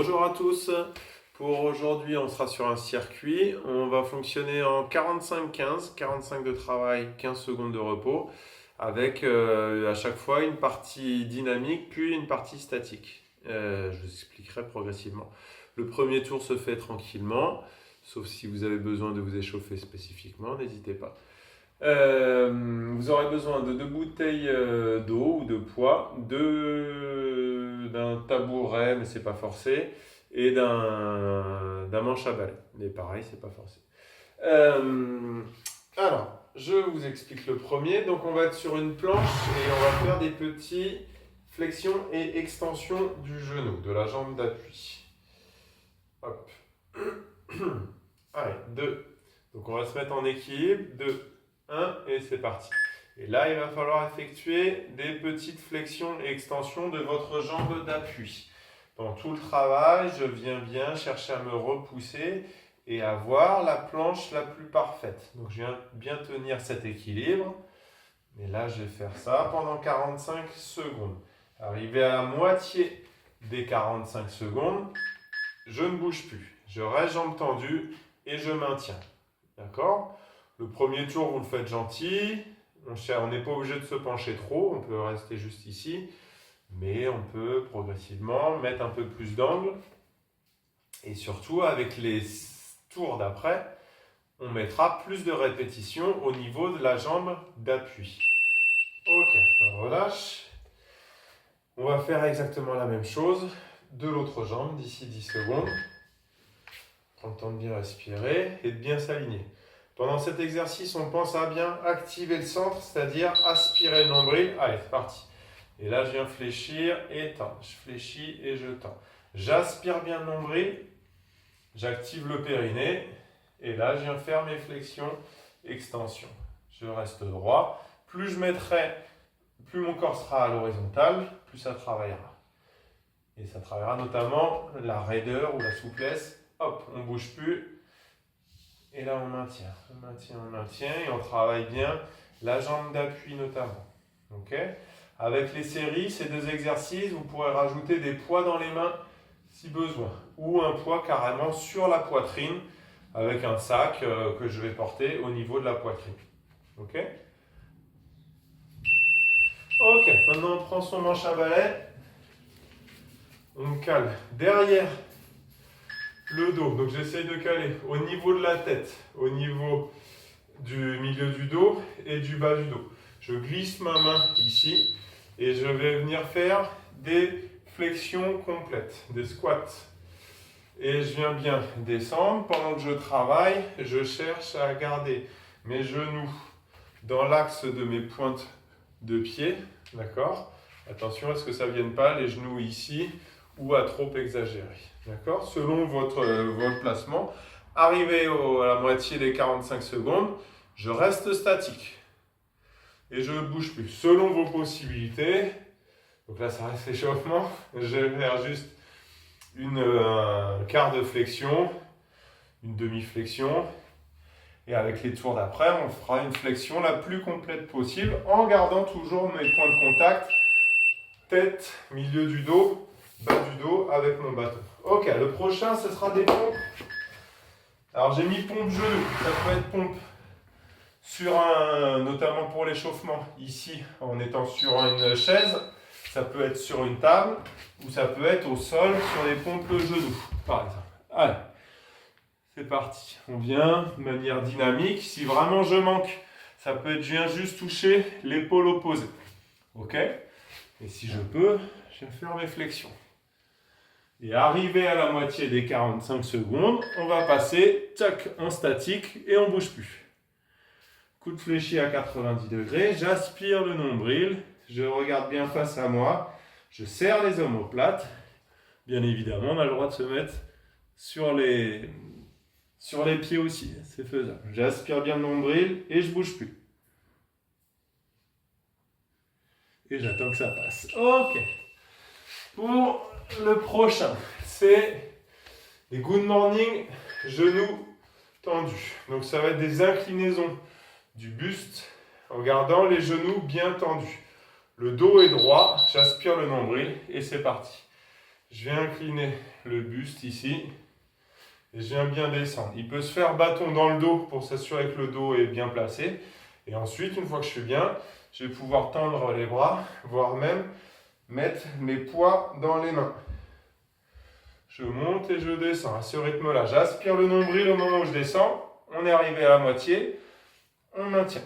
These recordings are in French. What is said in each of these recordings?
Bonjour à tous. Pour aujourd'hui, on sera sur un circuit. On va fonctionner en 45-15, 45 de travail, 15 secondes de repos, avec à chaque fois une partie dynamique puis une partie statique. Je vous expliquerai progressivement. Le premier tour se fait tranquillement, sauf si vous avez besoin de vous échauffer spécifiquement, n'hésitez pas. Vous aurez besoin de 2 bouteilles d'eau ou de poids, d'un tabouret, mais c'est pas forcé, et d'un manche à balai. Mais pareil, c'est pas forcé. Alors, je vous explique le premier. Donc, on va être sur une planche et on va faire des petits flexions et extensions du genou, de la jambe d'appui. Hop. Allez, 2. Donc, on va se mettre en équilibre. 2. 1 et c'est parti. Et là, il va falloir effectuer des petites flexions et extensions de votre jambe d'appui. Pendant tout le travail, je viens bien chercher à me repousser et avoir la planche la plus parfaite. Donc, je viens bien tenir cet équilibre. Et là, je vais faire ça pendant 45 secondes. Arrivé à la moitié des 45 secondes, je ne bouge plus. Je reste jambes tendues et je maintiens. D'accord ? Le premier tour, vous le faites gentil. On n'est pas obligé de se pencher trop. On peut rester juste ici. Mais on peut progressivement mettre un peu plus d'angle. Et surtout, avec les tours d'après, on mettra plus de répétitions au niveau de la jambe d'appui. Ok, on relâche. On va faire exactement la même chose de l'autre jambe d'ici 10 secondes. Prends le temps de bien respirer et de bien s'aligner. Pendant cet exercice, on pense à bien activer le centre, c'est-à-dire aspirer le nombril. Allez, c'est parti. Et là, je viens fléchir et tendre. Je fléchis et je tends. J'aspire bien le nombril. J'active le périnée. Et là, je viens faire mes flexions, extensions. Je reste droit. Plus mon corps sera à l'horizontale, plus ça travaillera. Et ça travaillera notamment la raideur ou la souplesse. Hop, on ne bouge plus. Et là, on maintient, et on travaille bien la jambe d'appui notamment. Ok ? Avec les séries, ces 2 exercices, vous pourrez rajouter des poids dans les mains si besoin. Ou un poids carrément sur la poitrine avec un sac que je vais porter au niveau de la poitrine. Ok ? Ok, maintenant on prend son manche à balai. On cale derrière le dos, donc j'essaye de caler au niveau de la tête, au niveau du milieu du dos et du bas du dos. Je glisse ma main ici et je vais venir faire des flexions complètes, des squats. Et je viens bien descendre. Pendant que je travaille, je cherche à garder mes genoux dans l'axe de mes pointes de pied. D'accord ? Attention à ce que ça ne vienne pas les genoux ici ou à trop exagérer. D'accord ? Selon votre placement, arrivé à la moitié des 45 secondes, je reste statique. Et je ne bouge plus. Selon vos possibilités, donc là ça reste l'échauffement, je vais faire juste un quart de flexion, une demi-flexion. Et avec les tours d'après, on fera une flexion la plus complète possible en gardant toujours mes points de contact, tête, milieu du dos, bas du dos avec mon bâton. Ok, le prochain, ce sera des pompes. Alors j'ai mis pompe genou, ça peut être pompe notamment pour l'échauffement, ici en étant sur une chaise, ça peut être sur une table ou ça peut être au sol sur des pompes genoux, par exemple. Allez, c'est parti. On vient de manière dynamique. Si vraiment je manque, ça peut être je viens juste toucher l'épaule opposée. Ok ? Et si je peux, je vais faire mes flexions. Et arrivé à la moitié des 45 secondes, on va passer en statique et on ne bouge plus. Coup de fléchi à 90 degrés, j'aspire le nombril, je regarde bien face à moi, je serre les omoplates. Bien évidemment, on a le droit de se mettre sur les pieds aussi, c'est faisable. J'aspire bien le nombril et je ne bouge plus. Et j'attends que ça passe. Ok. Pour le prochain, c'est les good morning, genoux tendus. Donc ça va être des inclinaisons du buste en gardant les genoux bien tendus. Le dos est droit, j'aspire le nombril et c'est parti. Je viens incliner le buste ici. Et je viens bien descendre. Il peut se faire bâton dans le dos pour s'assurer que le dos est bien placé. Et ensuite, une fois que je suis bien, je vais pouvoir tendre les bras, voire même mettre mes poids dans les mains. Je monte et je descends. À ce rythme-là, j'aspire le nombril au moment où je descends. On est arrivé à la moitié. On maintient.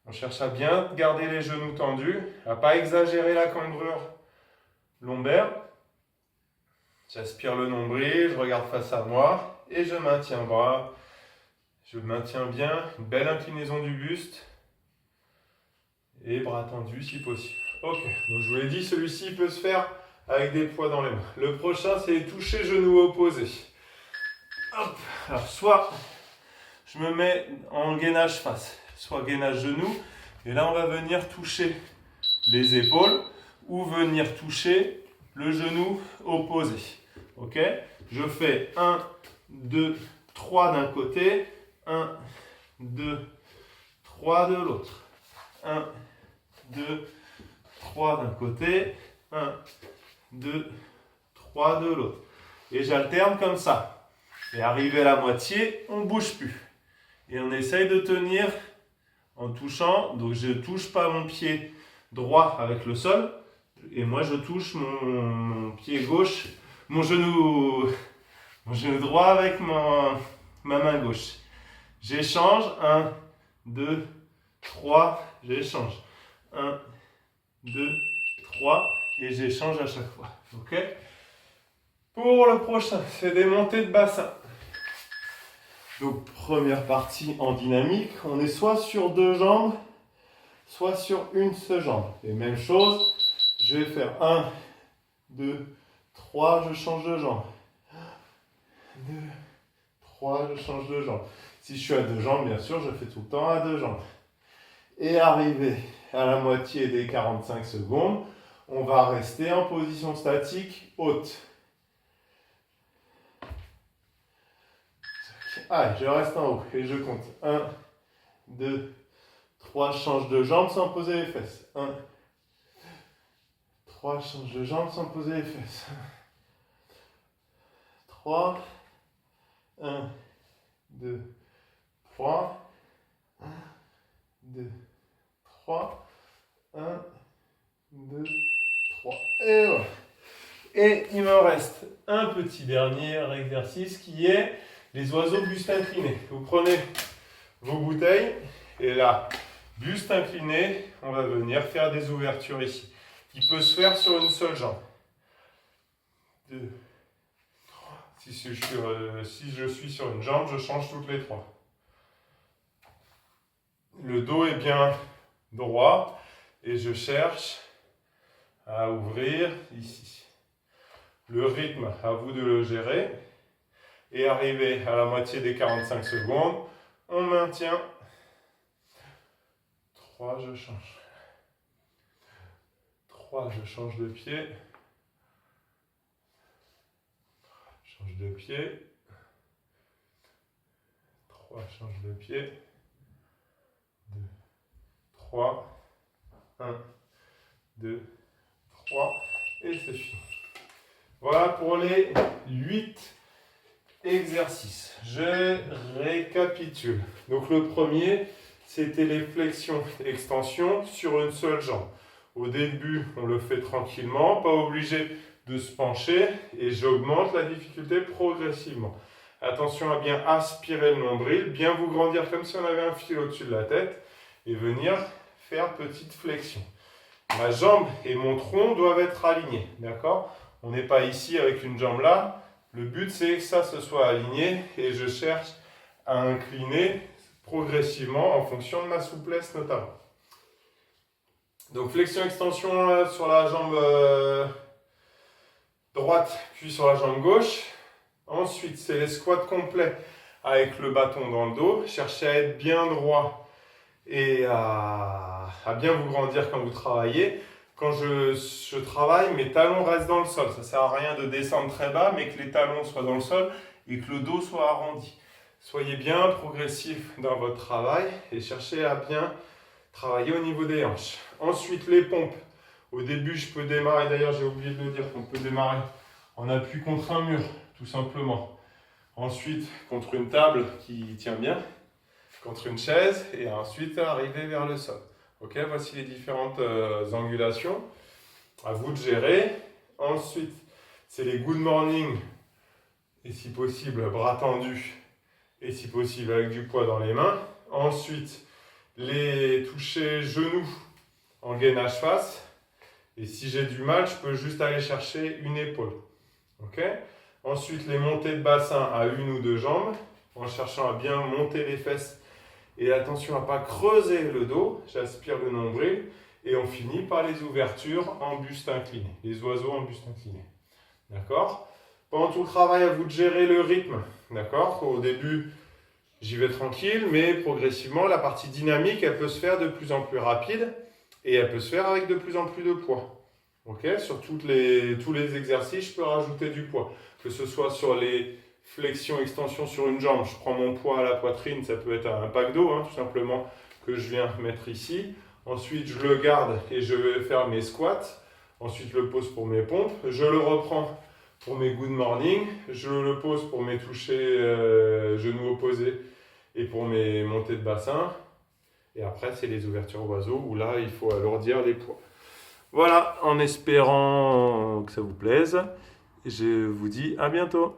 On cherche à bien garder les genoux tendus, à ne pas exagérer la cambrure lombaire. J'aspire le nombril, je regarde face à moi et je maintiens bras. Je maintiens bien, une belle inclinaison du buste et bras tendus si possible. Ok, donc je vous l'ai dit, celui-ci peut se faire avec des poids dans les mains. Le prochain, c'est toucher genoux opposés. Hop, alors soit je me mets en gainage face, soit gainage genou, et là on va venir toucher les épaules ou venir toucher le genou opposé. Ok, je fais 1, 2, 3 d'un côté, 1, 2, 3 de l'autre. 1, 2, 3 d'un côté, 1, 2, 3 de l'autre. Et j'alterne comme ça. Et arrivé à la moitié, on ne bouge plus. Et on essaye de tenir en touchant. Donc je ne touche pas mon pied droit avec le sol. Et moi je touche mon pied gauche, mon genou droit avec ma main gauche. J'échange, 1, 2, 3, j'échange. 1, 2, 3, et j'échange à chaque fois. Ok ? Pour le prochain, c'est des montées de bassin. Donc première partie en dynamique, on est soit sur 2 jambes, soit sur une seule jambe. Et même chose, je vais faire 1, 2, 3, je change de jambe. 2, 3, je change de jambe. Si je suis à 2 jambes, bien sûr, je fais tout le temps à 2 jambes. Et arrivé à la moitié des 45 secondes, on va rester en position statique haute. Allez, je reste en haut et je compte. 1, 2, 3, change de jambe sans poser les fesses. 1, 3, change de jambe sans poser les fesses. 3, 1, 2, 3, 1, 2, 3, 1, 2, 3. Et voilà. Et il me reste un petit dernier exercice qui est les oiseaux buste incliné. Vous prenez vos bouteilles et là, buste incliné, on va venir faire des ouvertures ici. Qui peut se faire sur une seule jambe. 2, 3. Si je suis sur une jambe, je change toutes les 3. Le dos est bien droit et je cherche à ouvrir ici. Le rythme, à vous de le gérer. Et arrivé à la moitié des 45 secondes, on maintient. 3, je change. 3, je change de pied. Change de pied. 3, change de pied. 2, 3. 1, 2, 3. Et c'est fini. Voilà pour les 8 exercices. Je récapitule. Donc le premier, c'était les flexions-extensions sur une seule jambe. Au début, on le fait tranquillement, pas obligé de se pencher et j'augmente la difficulté progressivement. Attention à bien aspirer le nombril, bien vous grandir comme si on avait un fil au-dessus de la tête et venir faire petite flexion. Ma jambe et mon tronc doivent être alignés, d'accord ? On n'est pas ici avec une jambe là. Le but, c'est que ça se soit aligné et je cherche à incliner progressivement en fonction de ma souplesse notamment. Donc flexion-extension sur la jambe droite, puis sur la jambe gauche. Ensuite, c'est les squats complets avec le bâton dans le dos. Cherchez à être bien droit et à bien vous grandir quand vous travaillez. Quand je travaille, mes talons restent dans le sol. Ça ne sert à rien de descendre très bas, mais que les talons soient dans le sol et que le dos soit arrondi. Soyez bien progressif dans votre travail et cherchez à bien travailler au niveau des hanches. Ensuite, les pompes. Au début, je peux démarrer, d'ailleurs j'ai oublié de le dire, on peut démarrer en appui contre un mur, tout simplement. Ensuite, contre une table qui tient bien, contre une chaise, et ensuite arriver vers le sol. Ok, voici les différentes angulations. À vous de gérer. Ensuite, c'est les good morning, et si possible, bras tendus, et si possible avec du poids dans les mains. Ensuite, les toucher genoux en gainage face. Et si j'ai du mal, je peux juste aller chercher une épaule. Ok ? Ensuite, les montées de bassin à une ou deux jambes, en cherchant à bien monter les fesses. Et attention à ne pas creuser le dos, j'aspire le nombril. Et on finit par les ouvertures en buste incliné, les oiseaux en buste incliné. D'accord ? Pendant tout le travail, à vous de gérer le rythme. D'accord ? Au début, j'y vais tranquille, mais progressivement, la partie dynamique, elle peut se faire de plus en plus rapide et elle peut se faire avec de plus en plus de poids. Okay ? Sur tous les exercices, je peux rajouter du poids. Que ce soit sur les flexions, extensions sur une jambe, je prends mon poids à la poitrine, ça peut être un pack d'eau, tout simplement, que je viens mettre ici. Ensuite, je le garde et je vais faire mes squats. Ensuite, je le pose pour mes pompes. Je le reprends pour mes good morning. Je le pose pour mes touchés genoux opposés et pour mes montées de bassin. Et après, c'est les ouvertures oiseaux où là, il faut alourdir les poids. Voilà, en espérant que ça vous plaise. Je vous dis à bientôt.